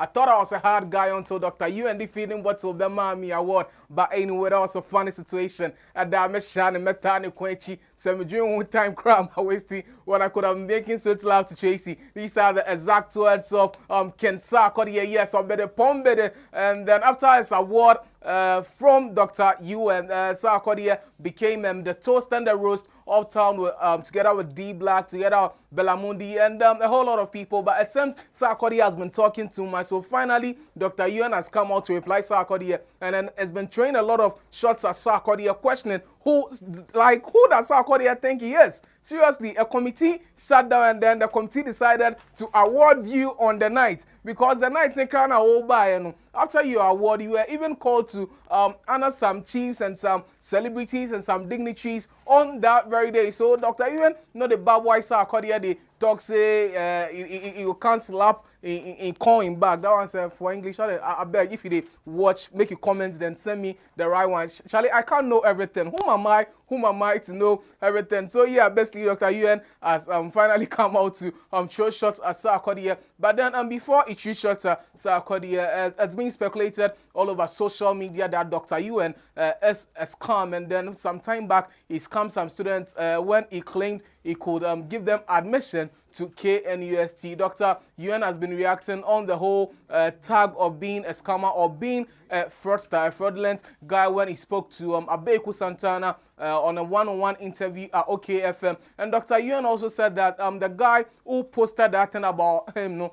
I thought I was a hard guy until Dr. Yeon defeating Bottle Bemami Award. But anyway, that was a funny situation. And I met Shan and Metani Quenchi. So I'm doing one time crime. I wasted when I could have been making sweet love to Tracy. These are the exact words of Ken Sarkodie. Yes, I better pom better. And then after his award, from Dr. Yeon, Sarkodie became the toast and the roast of town with, together with D Black, together with Belamundi, and a whole lot of people. But it seems Sarkodie has been talking too much. So finally, Dr. Yeon has come out to reply Sarkodie, and then has been throwing a lot of shots at Sarkodie, questioning who does Sarkodie think he is? Seriously, a committee sat down and then the committee decided to award you on the night because the night they can't hold by. And after your award, you were even called to honor some chiefs and some celebrities and some dignitaries on that very day. So Dr. Yeon, not the bad boy Sarkodie, they talk say you can't slap in calling back. That one said for English. I beg if you did watch, make your comments, then send me the right one. Charlie, I can't know everything. Whom am I to know everything? So yeah, basically Dr. Yeon has finally come out to throw shots at Sarkodie. But then before he threw shots at Sarkodie, it's been speculated all over social media that Dr. Yeon is scam, and then some time back he scammed some students when he claimed he could give them admission to KNUST. Dr. Yeon has been reacting on the whole tag of being a scammer or being a fraudster, a fraudulent guy, when he spoke to Abeku Santana on a one-on-one interview at OKFM. And Dr. Yeon also said that the guy who posted that thing about him,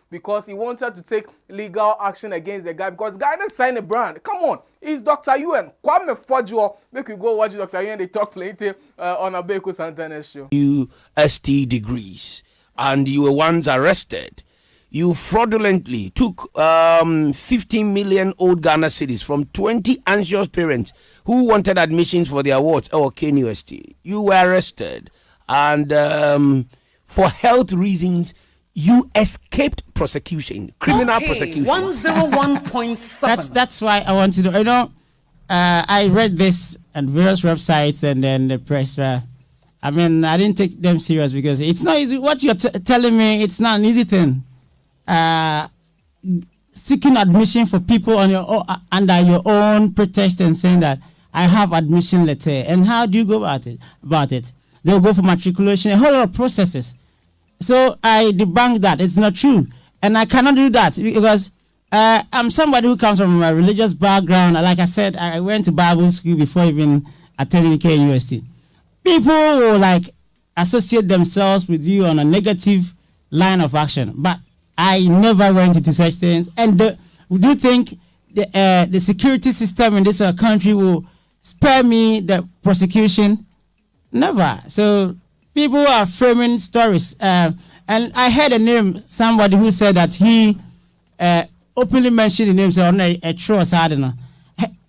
because he wanted to take legal action against the guy because the guy didn't sign a brand. Come on, it's Dr. Yeon. Kwame Fodjo, make you go watch Dr. Yeon. They talk later on Abeku Santana's show. UST degrees, and you were once arrested. You fraudulently took 15 million old Ghana cedis from 20 anxious parents who wanted admissions for the awards or KNUST. You were arrested, and for health reasons, you escaped prosecution, criminal prosecution. 101.7. That's why I want to know. You know, I read this on various websites and then the press. I mean, I didn't take them serious because it's not easy. What you're telling me, it's not an easy thing. Seeking admission for people on your under your own pretext and saying that I have admission letter. And how do you go about it? They'll go for matriculation, a whole lot of processes. So I debunk that. It's not true. And I cannot do that because I'm somebody who comes from a religious background. Like I said, I went to Bible school before even attending KNUST. People will associate themselves with you on a negative line of action. But I never went into such things. And do you think the security system in this country will spare me the prosecution? Never. So people are framing stories. And I heard a name, somebody who said that he openly mentioned the name on a true sadness.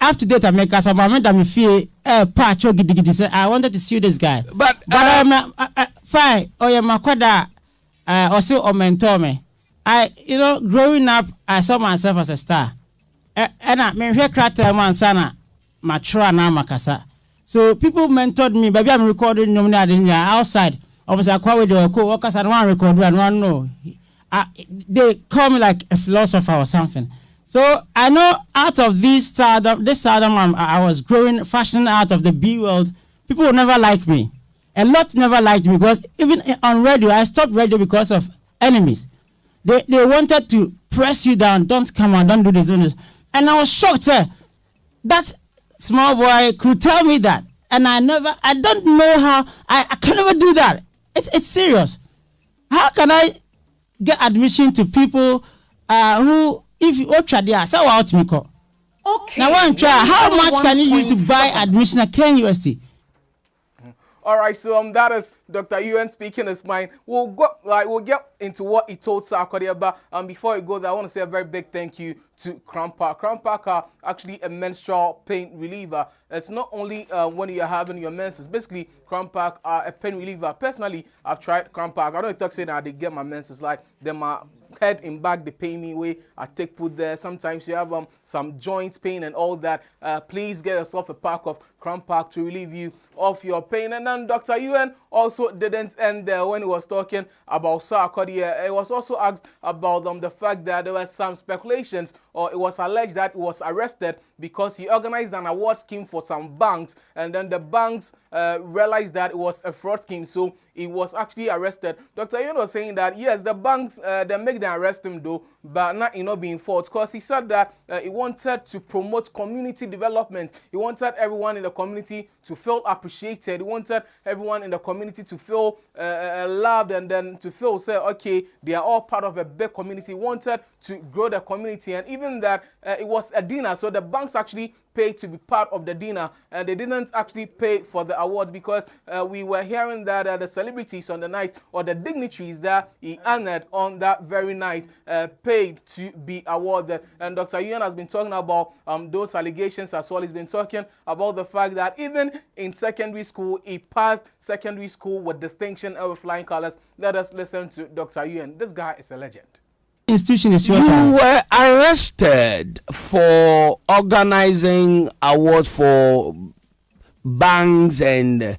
Up to date, I make us a moment I feel patch or giddy. I wanted to sue this guy. But I'm not fine. Oh, yeah, Makwada also or mentor me. Growing up, I saw myself as a star. And I mean, here, Krater, man, sana, mature, na makasa. So people mentored me, baby. I'm recording outside. I was like, with the co-workers, and one record and one no. They call me like a philosopher or something. So I know out of this stardom, I was growing, fashioning out of the B world. People will never like me. A lot never liked me because even on radio, I stopped radio because of enemies. They wanted to press you down. Don't come on, don't do this. And I was shocked, sir. That small boy could tell me that. And I don't know how, I can never do that. It's serious. How can I get admission to people who, if you try there, so out me call. Okay. Now one try. How much can you use to buy admission at KNUST? All right, so that is Dr. Yeon speaking his mind. We'll get into what he told Sarkodie about. Before we go there, I want to say a very big thank you to Crampak. Crampak are actually a menstrual pain reliever. It's not only when you're having your menses. Basically, Crampak are a pain reliever. Personally, I've tried Crampak. I know it talks saying that they get my menses like them are head in back, the pain me way I take put there. Sometimes you have some joint pain and all that. Please get yourself a pack of Crown Park to relieve you of your pain. And then Dr. Yeon also didn't end there when he was talking about Sarkodie. He was also asked about the fact that there were some speculations, or it was alleged that he was arrested because he organized an award scheme for some banks, and then the banks realized that it was a fraud scheme, so he was actually arrested. Dr. Yeon was saying that yes, the banks they make them arrest him though, but not being fault, because he said that he wanted to promote community development. He wanted everyone in the community to feel appreciated. He wanted everyone in the community to feel loved, and then to feel say okay, they are all part of a big community. He wanted to grow the community, and even that it was a dinner, so the banks actually paid to be part of the dinner, and they didn't actually pay for the awards, because we were hearing that the celebrities on the night, or the dignitaries that he honored on that very night, paid to be awarded. And Dr. Yeon has been talking about those allegations as well. He's been talking about the fact that even in secondary school, he passed secondary school with distinction and with flying colors. Let us listen to Dr. Yeon. This guy is a legend. Institution is yours. You were arrested for organizing awards for banks and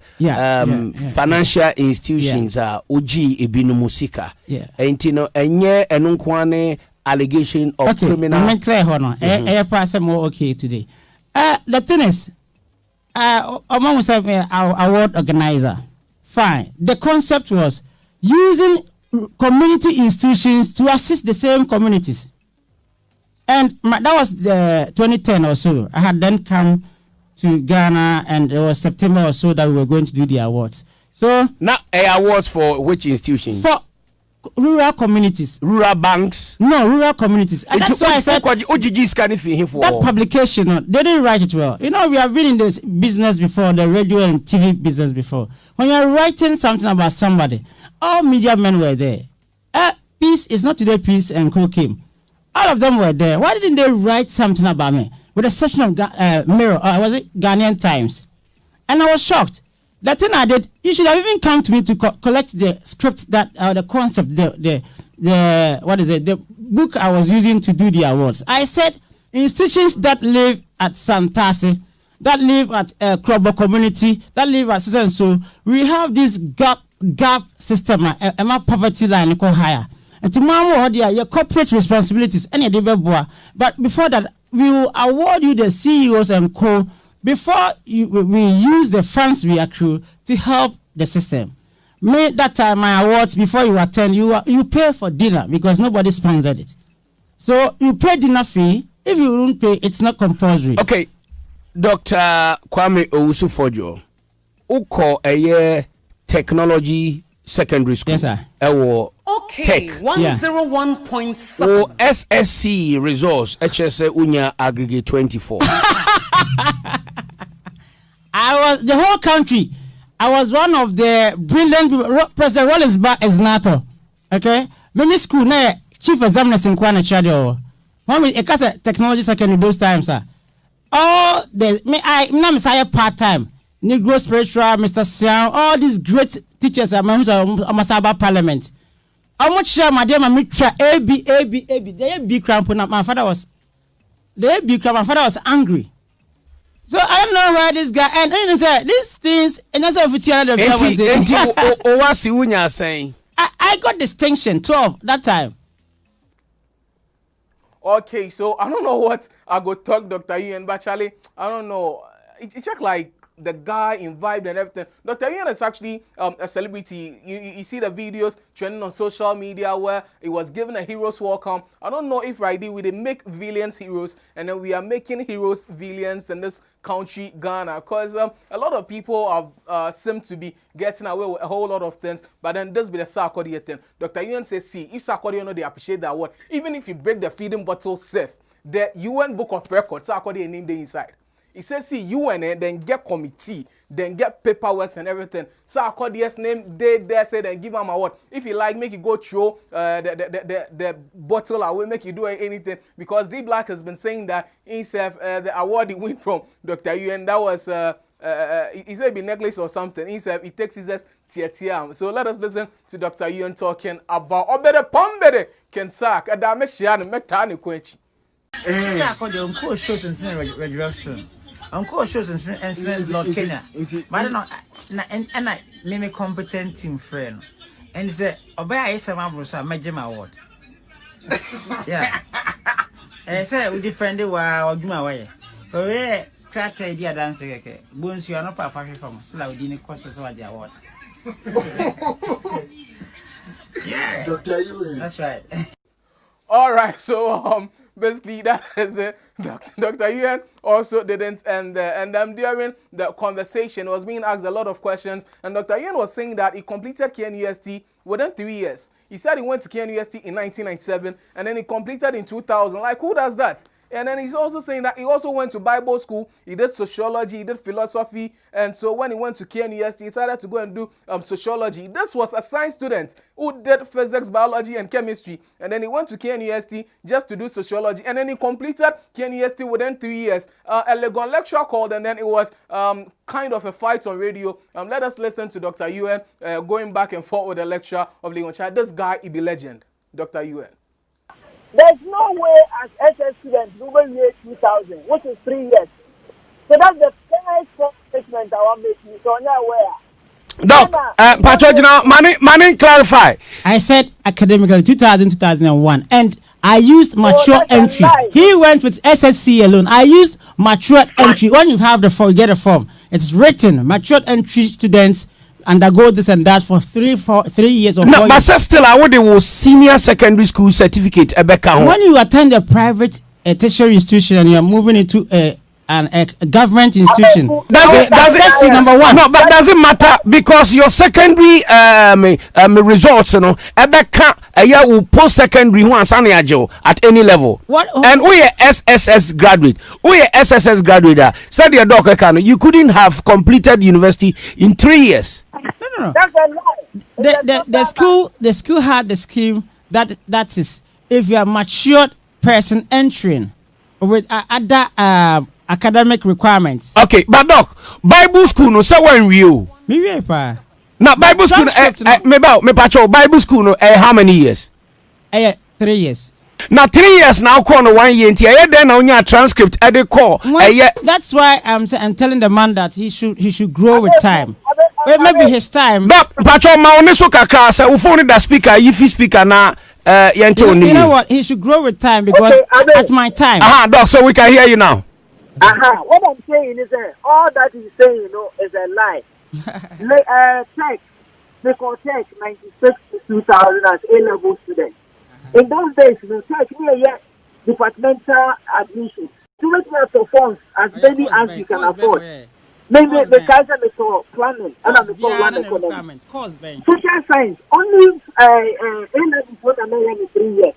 financial institutions. Uji ibinumusika. Entino enye enunkwane allegation of criminal. I'm clear, Honor. Okay today. The thing is, among our award organizer, fine. The concept was using community institutions to assist the same communities. And that was the 2010 or so. I had then come to Ghana, and it was September or so that we were going to do the awards. So now, awards for which institution? For rural communities. Rural banks? No, rural communities. And that's why I said that publication, they didn't write it well. You know, we have been in this business before, the radio and TV business before. When you're writing something about somebody, all media men were there. Peace is not today, Peace and Co came. All of them were there. Why didn't they write something about me? With the exception of Mirror, was it Ghanaian Times? And I was shocked. The thing I did, you should have even come to me to collect the script, that the concept, the book I was using to do the awards. I said institutions that live at Santasi, that live at Krobo community, that live at so we have this gap system, a poverty line go higher. And tomorrow, your corporate responsibilities, but before that, we will award you the CEOs and co. Before we use the funds we accrue to help the system. May that time my awards, before you attend, you pay for dinner because nobody sponsored it. So you pay dinner fee. If you don't pay, it's not compulsory. Okay, Dr. Kwame Owusu-Fojo, uko eye technology secondary school. Yes, sir. Okay, Tech 101.7. O SSC resource HSA Unya aggregate 24. I was the whole country. I was one of the brilliant President Rollins back as NATO. Okay, many school na chief examiners in Kwana Chado. When we technology secondary those times, sir. All the I'm Messiah part time. Negro spiritual, Mr. Sian, all these great teachers are Masaba Parliament. How much share my dear Mitra AB? The big cramp my father was angry. So I don't know where this guy and you say these things and that's what saying. I got distinction 12 that time. Okay, so I don't know what I go talk Dr. Yeon, but Charlie, I don't know. It's just like the guy in vibe and everything. Dr. Yeon is actually a celebrity. You see the videos trending on social media where he was given a hero's welcome. I don't know if right we did make villains heroes, and then we are making heroes villains in this country, Ghana. Because a lot of people have seemed to be getting away with a whole lot of things, but then this be the Sarkodie thing. Dr. Yeon says, see, if Sarkodie know they appreciate that word, even if you break the feeding bottle safe, the UN Book of Records, Sarkodie name the inside. He says, see, UN, then get committee, then get paperwork and everything. Sarkodie's name, they say, then give him a award. If you like, make you go through the bottle away, make you do anything. Because D Black has been saying that himself, the award he win from Dr. Yeon, that was he said be necklace or something. He said he takes his tiatiam. So let us listen to Dr. Yeon talking about obede pombede can sack a dameshian metani quench. Sarkodie uncle shows and resurrection. Uncle shows and sends Lord Kenya. But I don't know, and I name a competent team friend. And say, obey some Abrusa, Major Award. Yeah. I say, we defend it while do my way. But we cracked idea dancing. Okay, bones you are not perfect from still I didn't cost us what the award. Yeah, that's right. All right, so basically that is it. Dr. Yeon also didn't end there, and during the conversation was being asked a lot of questions, and Dr. Yeon was saying that he completed KNUST within 3 years. He said he went to KNUST in 1997, and then he completed in 2000. Like, who does that? And then he's also saying that he also went to Bible school, he did sociology, he did philosophy, and so when he went to KNUST, he decided to go and do sociology. This was a science student who did physics, biology, and chemistry, and then he went to KNUST just to do sociology, and then he completed KNUST within 3 years. A Legon lecture called, and then it was kind of a fight on radio. Let us listen to Dr. Yeon going back and forth with the lecture of Legon Chai. This guy, he be legend, Dr. Yeon. There's no way as SS students we will year 2000, which is 3 years. So that's the first statement I want to make. So now where? Doc, Patrick, Manning, clarify. I said academically 2000, 2001, and I used mature entry. He went with SSC alone. I used mature entry. When you have the form, you get a form. It's written mature entry students undergo this and that for 3 years or 4 years. No, but still, I would do senior secondary school certificate. When you attend a private tertiary institution and you are moving into a government institution, does it number one? No, but does it matter because your secondary results, you know, post secondary at any level. And we are SSS graduate. Said your doctor, you couldn't have completed university in 3 years. No. That's a lie. The school had the scheme that is if you are matured person entering with other academic requirements. Okay, but doc, Bible school no say when you. Now Bible school Bible school no how many years? 3 years. Now 3 years now corner 1 year ntia then now your transcript at the call. That's why I'm telling the man that he should grow with time. Well, maybe his time. But Pacho Maoneso kakra say phone the speaker if he speaker na you know what? He should grow with time because at my time. Doc, so we can hear you now. What I'm saying is that all that he's saying, you know, is a lie. Check, they call check 96 to 2000 as A-level students. In those days, we check near departmental admission. Students have to funds as many as you can afford. Maybe the guys are for planning and I'm for one economy. Social science, only A-level for the 3 years.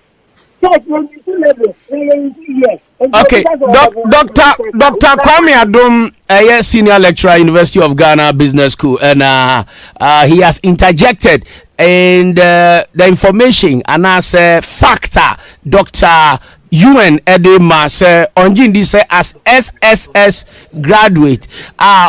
Okay, Dr. Kwame-Addo, senior lecturer, University of Ghana Business School, and he has interjected in the information and as a factor, Dr. Yeon Edema say onjindi say as SSS graduate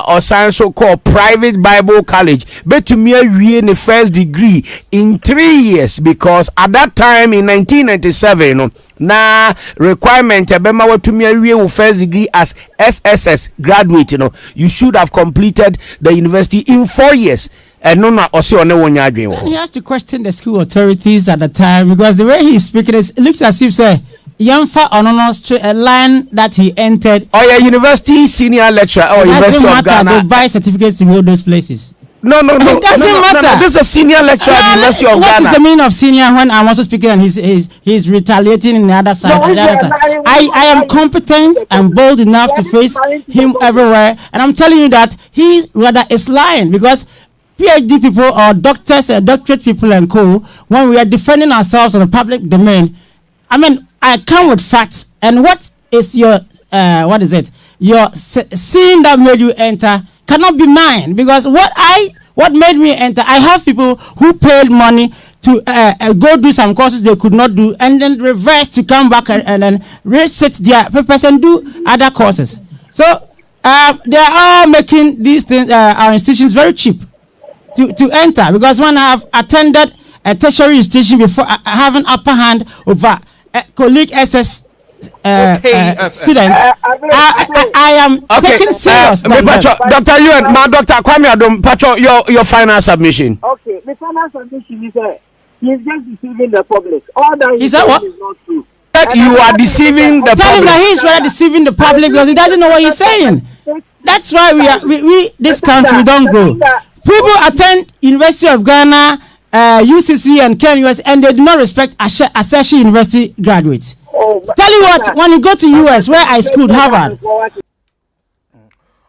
or science so called private Bible college but to me we in the first degree in 3 years because at that time in 1997 na requirement ebema what to me we first degree as SSS graduate you should have completed the university in 4 years. And no, he has to question the school authorities at the time because the way he's speaking it looks as if say Yamfa on a line that he entered. Oh yeah, university senior lecturer or University of Ghana. They buy certificates to go those places. No. It doesn't matter. No, this is a senior lecturer at University of Ghana. What is the meaning of senior when I'm also speaking and he's retaliating in the other side? I am competent and bold enough to face him everywhere, and I'm telling you that he rather is lying because PhD people or doctors, doctorate people and co, when we are defending ourselves in the public domain, I mean, I come with facts. And what is your, your seeing that made you enter cannot be mine because what made me enter, I have people who paid money to go do some courses they could not do and then reverse to come back and then resit their papers and do other courses. So they are all making these things, our institutions very cheap to enter, because when I have attended a tertiary institution before, I have an upper hand over colleague SS students. I am taking serious. Dr. Yeon, my Dr. Kwame Addo, Pacho, your final submission. Okay, the final submission is he's just deceiving the public. All that is that what? Is not true. You are deceiving the public. Tell him that he's really deceiving the public because he doesn't know what he's saying. That's why we this country don't grow. People attend University of Ghana, UCC and Ken US, and they do not respect Asashi University graduates. Tell you what, when you go to US, where I schooled, Harvard.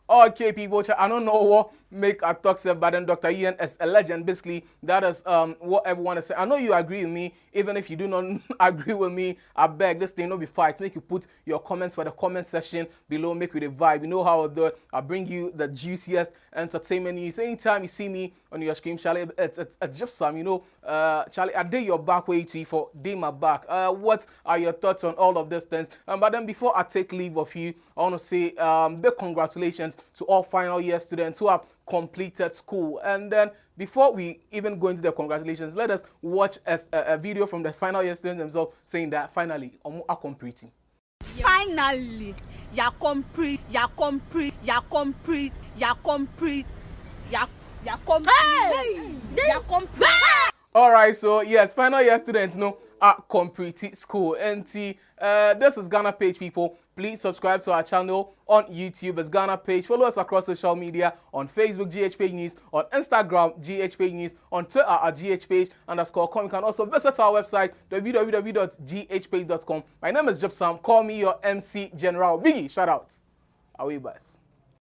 Okay, people, I don't know what make a talk say, but then Dr. Yeon is a legend. Basically, that is what everyone is saying. I know you agree with me. Even if you do not agree with me, I beg this thing not be fight. Make you put your comments for the comment section below. Make with a vibe. You know how I do it. I bring you the juiciest entertainment news. Anytime you see me on your screen, Charlie, it's just some. You know, Charlie, I did your back way to for day my back. What are your thoughts on all of these things? But then before I take leave of you, I want to say big congratulations to all final year students who have completed school. And then before we even go into the congratulations, let us watch a video from the final year students themselves saying that finally are completing. Finally, you're complete, you're complete, you're complete, you're complete, you're complete, you're complete. All right, so yes, final year students know are complete school. And this is Ghana Page, people. Please subscribe to our channel on YouTube. It's Ghana Page. Follow us across social media on Facebook, GH Page News, on Instagram, GH Page News, on Twitter at GH_Page_com. You can also visit our website, www.ghpage.com. My name is Jepsam. Call me your MC General. Biggie, shout out. Away, boys.